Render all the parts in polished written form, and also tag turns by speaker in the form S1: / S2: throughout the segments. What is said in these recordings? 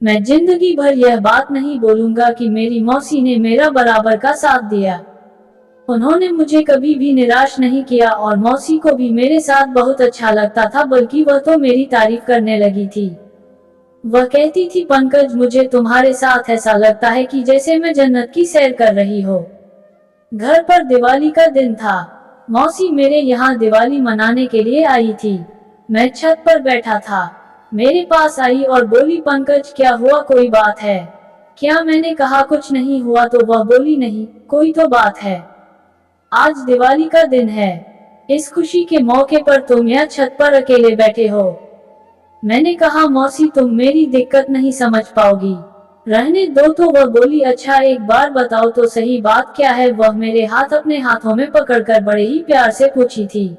S1: मैं जिंदगी भर यह बात नहीं बोलूंगा कि मेरी मौसी ने मेरा बराबर का साथ दिया। उन्होंने मुझे कभी भी निराश नहीं किया और मौसी को भी मेरे साथ बहुत अच्छा लगता था, बल्कि वह तो मेरी तारीफ करने लगी थी। वह कहती थी, पंकज, मुझे तुम्हारे साथ ऐसा लगता है कि जैसे मैं जन्नत की सैर कर रही हो। घर पर दिवाली का दिन था। मौसी मेरे यहाँ दिवाली मनाने के लिए आई थी। मैं छत पर बैठा था। मेरे पास आई और बोली, पंकज क्या हुआ, कोई बात है क्या? मैंने कहा कुछ नहीं हुआ तो वह बोली, नहीं कोई तो बात है। आज दिवाली का दिन है। इस खुशी के मौके पर तुम यहाँ छत पर अकेले बैठे हो। मैंने कहा, मौसी तुम मेरी दिक्कत नहीं समझ पाओगी, रहने दो। तो वह बोली, अच्छा एक बार बताओ तो सही, बात क्या है? वह मेरे हाथ अपने हाथों में पकड़कर बड़े ही प्यार से पूछी थी।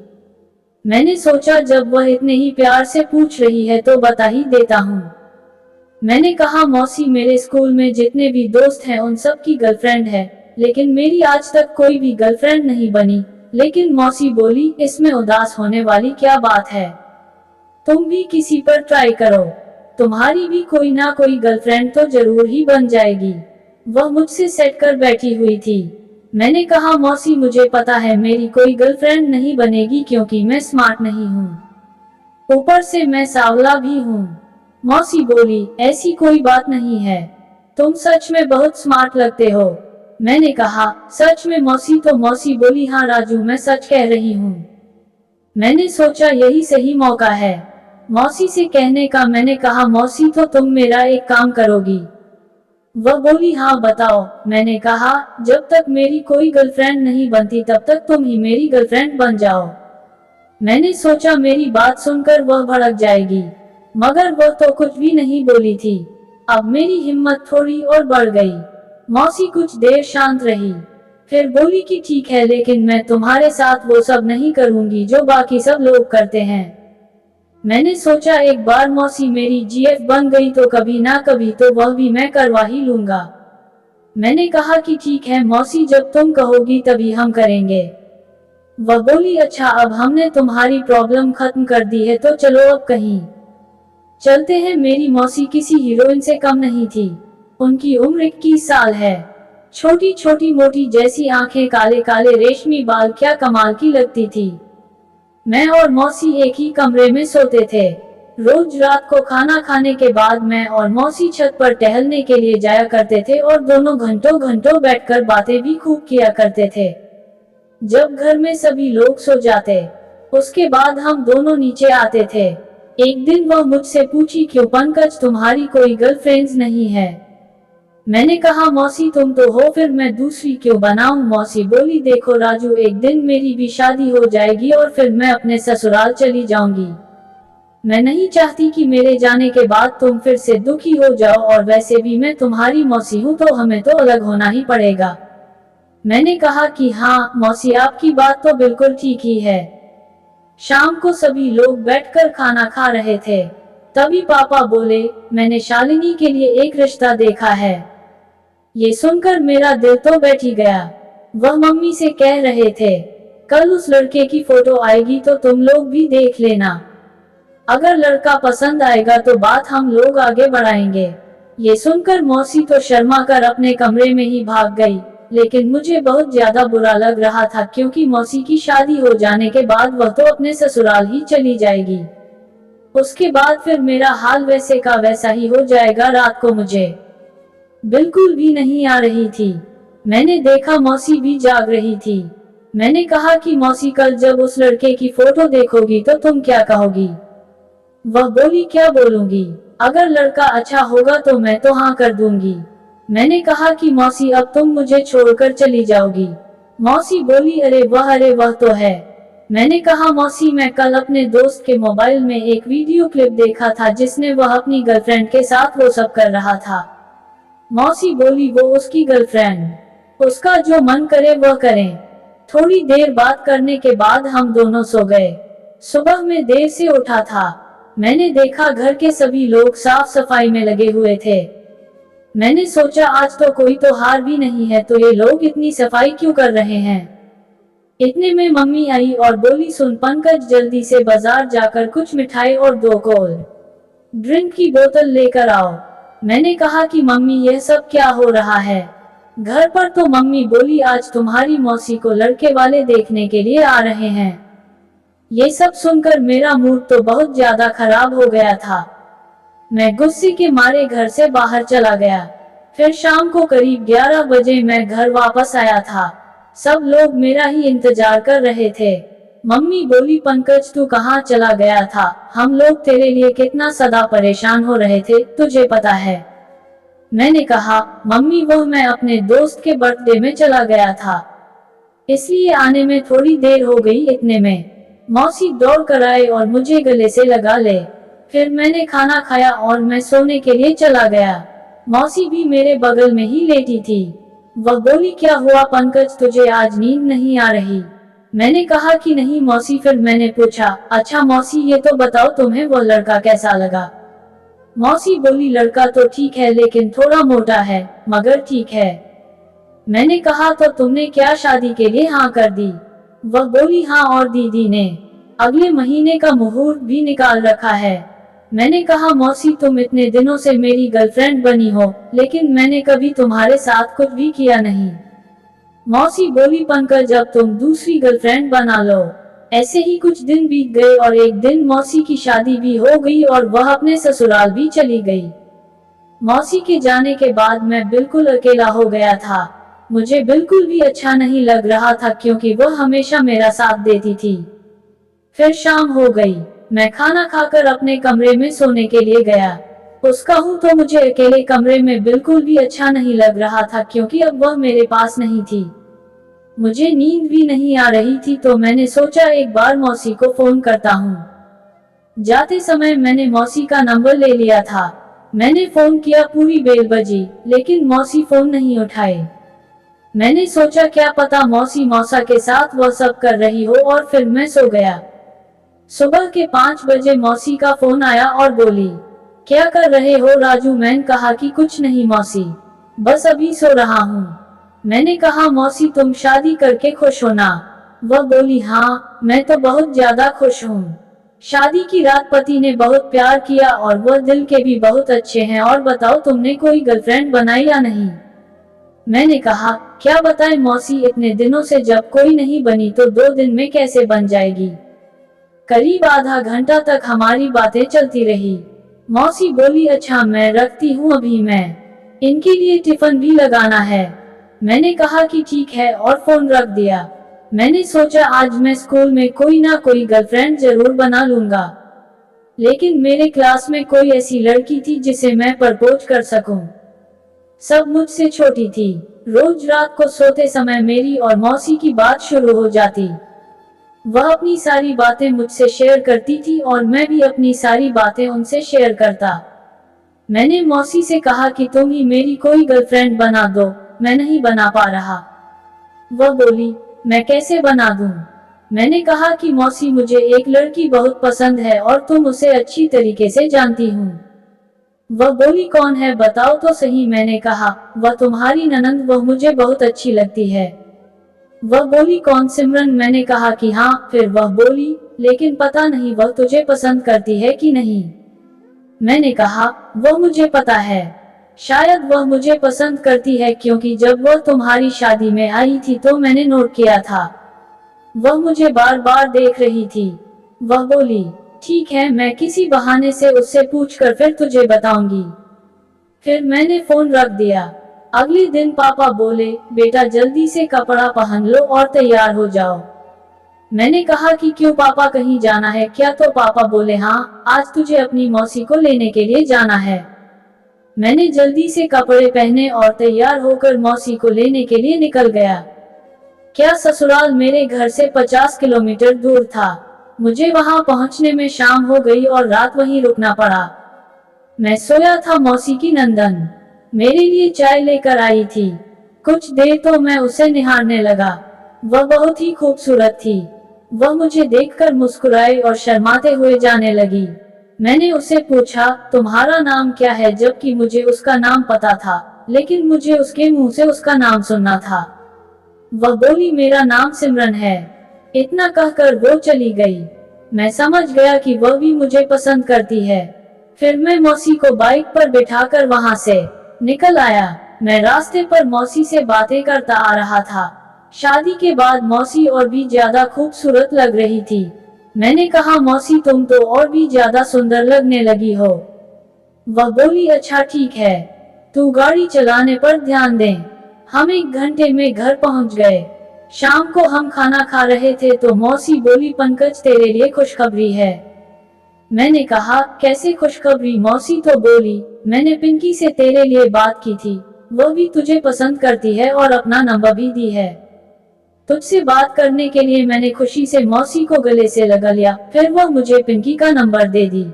S1: मैंने सोचा जब वह इतने ही प्यार से पूछ रही है तो बता ही देता हूँ। मैंने कहा, मौसी मेरे स्कूल में जितने भी दोस्त हैं उन सब की गर्लफ्रेंड है, लेकिन मेरी आज तक कोई भी गर्लफ्रेंड नहीं बनी। लेकिन मौसी बोली, इसमें उदास होने वाली क्या बात है? तुम भी किसी पर ट्राई करो, तुम्हारी भी कोई ना कोई गर्लफ्रेंड तो जरूर ही बन जाएगी। वह मुझसे सेट कर बैठी हुई थी। मैंने कहा, मौसी मुझे पता है मेरी कोई गर्लफ्रेंड नहीं बनेगी, क्योंकि मैं स्मार्ट नहीं हूँ, ऊपर से मैं सांवला भी हूँ। मौसी बोली, ऐसी कोई बात नहीं है, तुम सच में बहुत स्मार्ट लगते हो। मैंने कहा, सच में मौसी? तो मौसी बोली, हाँ राजू, मैं सच कह रही हूँ। मैंने सोचा यही सही मौका है मौसी से कहने का। मैंने कहा, मौसी तो तुम मेरा एक काम करोगी? वह बोली, हाँ बताओ। मैंने कहा, जब तक मेरी कोई गर्लफ्रेंड नहीं बनती तब तक तुम ही मेरी गर्लफ्रेंड बन जाओ। मैंने सोचा मेरी बात सुनकर वह भड़क जाएगी, मगर वह तो कुछ भी नहीं बोली थी। अब मेरी हिम्मत थोड़ी और बढ़ गई। मौसी कुछ देर शांत रही, फिर बोली कि ठीक है, लेकिन मैं तुम्हारे साथ वो सब नहीं करूंगी जो बाकी सब लोग करते हैं। मैंने सोचा एक बार मौसी मेरी जीएफ बन गई तो कभी ना कभी तो वह भी मैं करवा ही लूंगा। मैंने कहा कि ठीक है मौसी, जब तुम कहोगी तभी हम करेंगे। वह बोली, अच्छा अब हमने तुम्हारी प्रॉब्लम खत्म कर दी है तो चलो अब कहीं चलते हैं। मेरी मौसी किसी हीरोइन से कम नहीं थी। उनकी उम्र 21 साल है। छोटी छोटी मोटी जैसी आंखें, काले काले रेशमी बाल, क्या कमाल की लगती थी। मैं और मौसी एक ही कमरे में सोते थे। रोज रात को खाना खाने के बाद मैं और मौसी छत पर टहलने के लिए जाया करते थे और दोनों घंटों घंटों बैठकर बातें भी खूब किया करते थे। जब घर में सभी लोग सो जाते, उसके बाद हम दोनों नीचे आते थे। एक दिन वह मुझसे पूछी, क्यों पंकज, तुम्हारी कोई गर्लफ्रेंड्स नहीं है? मैंने कहा, मौसी तुम तो हो, फिर मैं दूसरी क्यों बनाऊं? मौसी बोली, देखो राजू, एक दिन मेरी भी शादी हो जाएगी और फिर मैं अपने ससुराल चली जाऊंगी। मैं नहीं चाहती कि मेरे जाने के बाद तुम फिर से दुखी हो जाओ, और वैसे भी मैं तुम्हारी मौसी हूँ तो हमें तो अलग होना ही पड़ेगा। मैंने कहा कि हाँ मौसी, आपकी बात तो बिल्कुल ठीक ही है। शाम को सभी लोग बैठकर खाना खा रहे थे। तभी पापा बोले, मैंने शालिनी के लिए एक रिश्ता देखा है। ये सुनकर मेरा दिल तो बैठ ही गया। वह मम्मी से कह रहे थे, कल उस लड़के की फोटो आएगी तो तुम लोग भी देख लेना। अगर लड़का पसंद आएगा तो बात हम लोग आगे बढ़ाएंगे। ये सुनकर मौसी तो शर्मा कर अपने कमरे में ही भाग गई, लेकिन मुझे बहुत ज्यादा बुरा लग रहा था, क्योंकि मौसी की शादी हो जाने के बाद वह तो अपने ससुराल ही चली जाएगी। उसके बाद फिर मेरा हाल वैसे का वैसा ही हो जाएगा। रात को मुझे बिल्कुल भी नहीं आ रही थी। मैंने देखा मौसी भी जाग रही थी। मैंने कहा कि मौसी, कल जब उस लड़के की फोटो देखोगी तो तुम क्या कहोगी? वह बोली, क्या बोलूंगी, अगर लड़का अच्छा होगा तो मैं तो हाँ कर दूंगी। मैंने कहा कि मौसी, अब तुम मुझे छोड़कर चली जाओगी? मौसी बोली, अरे वह तो है। मैंने कहा, मौसी मैं कल अपने दोस्त के मोबाइल में एक वीडियो क्लिप देखा था जिसने वह अपनी गर्लफ्रेंड के साथ वो सब कर रहा था। मौसी बोली, वो उसकी गर्लफ्रेंड, उसका जो मन करे वह करे। थोड़ी देर बात करने के बाद हम दोनों सो गए। सुबह में देर से उठा था। मैंने देखा घर के सभी लोग साफ सफाई में लगे हुए थे। मैंने सोचा आज तो कोई त्योहार भी नहीं है तो ये लोग इतनी सफाई क्यों कर रहे हैं। इतने में मम्मी आई और बोली, सुन पंकज, जल्दी से बाजार जाकर कुछ मिठाई और 2 कोल्ड ड्रिंक की बोतल लेकर आओ। मैंने कहा कि मम्मी यह सब क्या हो रहा है। घर पर तो मम्मी बोली आज तुम्हारी मौसी को लड़के वाले देखने के लिए आ रहे हैं। ये सब सुनकर मेरा मूड तो बहुत ज्यादा खराब हो गया था। मैं गुस्से के मारे घर से बाहर चला गया। फिर शाम को करीब 11 बजे मैं घर वापस आया था। सब लोग मेरा ही इंतजार कर रहे थे। मम्मी बोली पंकज तू कहाँ चला गया था, हम लोग तेरे लिए कितना सदा परेशान हो रहे थे, तुझे पता है। मैंने कहा मम्मी वो मैं अपने दोस्त के बर्थडे में चला गया था, इसलिए आने में थोड़ी देर हो गई। इतने में मौसी दौड़ कर आए और मुझे गले से लगा ले। फिर मैंने खाना खाया और मैं सोने के लिए चला गया। मौसी भी मेरे बगल में ही लेटी थी। वह बोली क्या हुआ पंकज, तुझे आज नींद नहीं आ रही? मैंने कहा कि नहीं मौसी। फिर मैंने पूछा अच्छा मौसी ये तो बताओ तुम्हें वो लड़का कैसा लगा? मौसी बोली लड़का तो ठीक है लेकिन थोड़ा मोटा है, मगर ठीक है। मैंने कहा तो तुमने क्या शादी के लिए हाँ कर दी? वह बोली हाँ, और दीदी ने अगले महीने का मुहूर्त भी निकाल रखा है। मैंने कहा मौसी तुम इतने दिनों से मेरी गर्लफ्रेंड बनी हो, लेकिन मैंने कभी तुम्हारे साथ कुछ भी किया नहीं। मौसी बोली पंकज अब तुम दूसरी गर्लफ्रेंड बना लो। ऐसे ही कुछ दिन बीत गए और एक दिन मौसी की शादी भी हो गई और वह अपने ससुराल भी चली गई। मौसी के जाने के बाद मैं बिल्कुल अकेला हो गया था। मुझे बिल्कुल भी अच्छा नहीं लग रहा था क्योंकि वह हमेशा मेरा साथ देती थी। फिर शाम हो गई। मैं खाना खाकर अपने कमरे में सोने के लिए गया। उसका हूँ तो मुझे अकेले कमरे में बिल्कुल भी अच्छा नहीं लग रहा था क्योंकि अब वह मेरे पास नहीं थी। मुझे नींद भी नहीं आ रही थी तो मैंने सोचा एक बार मौसी को फोन करता हूँ। जाते समय मैंने मौसी का नंबर ले लिया था। मैंने फोन किया, पूरी बेल बजी, लेकिन मौसी फोन नहीं उठाए। मैंने सोचा क्या पता मौसी मौसा के साथ वह सब कर रही हो, और फिर मैं सो गया। सुबह के 5 बजे मौसी का फोन आया और बोली क्या कर रहे हो राजू? मैंने कहा कि कुछ नहीं मौसी, बस अभी सो रहा हूँ। मैंने कहा मौसी तुम शादी करके खुश हो ना? वह बोली हाँ, मैं तो बहुत ज्यादा खुश हूँ। शादी की रात पति ने बहुत प्यार किया और वह दिल के भी बहुत अच्छे हैं। और बताओ तुमने कोई गर्लफ्रेंड बनाई या नहीं? मैंने कहा क्या बताएं मौसी, इतने दिनों से जब कोई नहीं बनी तो 2 दिन में कैसे बन जाएगी। करीब आधा घंटा तक हमारी बातें चलती रही। मौसी बोली अच्छा मैं रखती हूँ, अभी मैं इनके लिए टिफिन भी लगाना है। मैंने कहा कि ठीक है और फोन रख दिया। मैंने सोचा आज मैं स्कूल में कोई ना कोई गर्लफ्रेंड जरूर बना लूंगा, लेकिन मेरे क्लास में कोई ऐसी लड़की थी जिसे मैं प्रपोज कर सकूं। सब मुझसे छोटी थी। रोज रात को सोते समय मेरी और मौसी की बात शुरू हो जाती। वह अपनी सारी बातें मुझसे शेयर करती थी और मैं भी अपनी सारी बातें उनसे शेयर करता। मैंने मौसी से कहा कि तुम ही मेरी कोई गर्लफ्रेंड बना दो, मैं नहीं बना पा रहा। वह बोली मैं कैसे बना दूं? मैंने कहा कि मौसी मुझे एक लड़की बहुत पसंद है और तुम उसे अच्छी तरीके से जानती हूँ। वह बोली कौन है बताओ तो सही। मैंने कहा वह तुम्हारी ननंद, वह मुझे बहुत अच्छी लगती है। वह बोली कौन, सिमरन? मैंने कहा कि हाँ। फिर वह बोली लेकिन पता नहीं वह तुझे पसंद करती है कि नहीं। मैंने कहा वह मुझे पता है, शायद वह मुझे पसंद करती है क्योंकि जब वह तुम्हारी शादी में आई थी तो मैंने नोट किया था, वह मुझे बार बार देख रही थी। वह बोली ठीक है, मैं किसी बहाने से उससे पूछकर फिर तुझे बताऊंगी। फिर मैंने फोन रख दिया। अगले दिन पापा बोले बेटा जल्दी से कपड़ा पहन लो और तैयार हो जाओ। मैंने कहा कि क्यों पापा, कहीं जाना है क्या? तो पापा बोले हाँ, आज तुझे अपनी मौसी को लेने के लिए जाना है। मैंने जल्दी से कपड़े पहने और तैयार होकर मौसी को लेने के लिए निकल गया। क्या ससुराल मेरे घर से 50 किलोमीटर दूर था। मुझे वहां पहुंचने में शाम हो गई और रात वहीं रुकना पड़ा। मैं सोया था। मौसी की नंदन मेरे लिए चाय लेकर आई थी। कुछ देर तो मैं उसे निहारने लगा। वह बहुत ही खूबसूरत थी। वह मुझे देखकर मुस्कुराई और शर्माते हुए जाने लगी। मैंने उससे पूछा तुम्हारा नाम क्या है, जबकि मुझे उसका नाम पता था, लेकिन मुझे उसके मुंह से उसका नाम सुनना था। वह बोली मेरा नाम सिमरन है। इतना कहकर वो चली गई। मैं समझ गया कि वह भी मुझे पसंद करती है। फिर मैं मौसी को बाइक पर बिठाकर वहां से निकल आया। मैं रास्ते पर मौसी से बातें करता आ रहा था। शादी के बाद मौसी और भी ज्यादा खूबसूरत लग रही थी। मैंने कहा, मौसी तुम तो और भी ज्यादा सुंदर लगने लगी हो। वह बोली, अच्छा ठीक है, तू गाड़ी चलाने पर ध्यान दे। हम 1 घंटे में घर पहुंच गए। शाम को हम खाना खा रहे थे तो मौसी बोली, पंकज तेरे लिए खुशखबरी है। मैंने कहा, कैसे खुशखबरी? मौसी तो बोली, मैंने पिंकी से तेरे लिए बात की थी, वो भी तुझे पसंद करती है और अपना नंबर भी दी है। तुझसे बात करने के लिए मैंने खुशी से मौसी को गले से लगा लिया। फिर वह मुझे पिंकी का नंबर दे दी।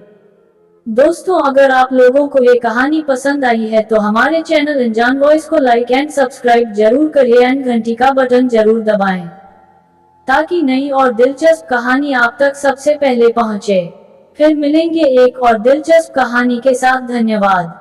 S1: दोस्तों, अगर आप लोगों को ये कहानी पसंद आई है तो हमारे चैनल अनजान वॉइस को लाइक एंड सब्सक्राइब जरूर करिए एंड घंटी का बटन जरूर दबाएं, ताकि नई और दिलचस्प कहानी आप तक सबसे पहले पहुंचे। फिर मिलेंगे एक और दिलचस्प कहानी के साथ। धन्यवाद।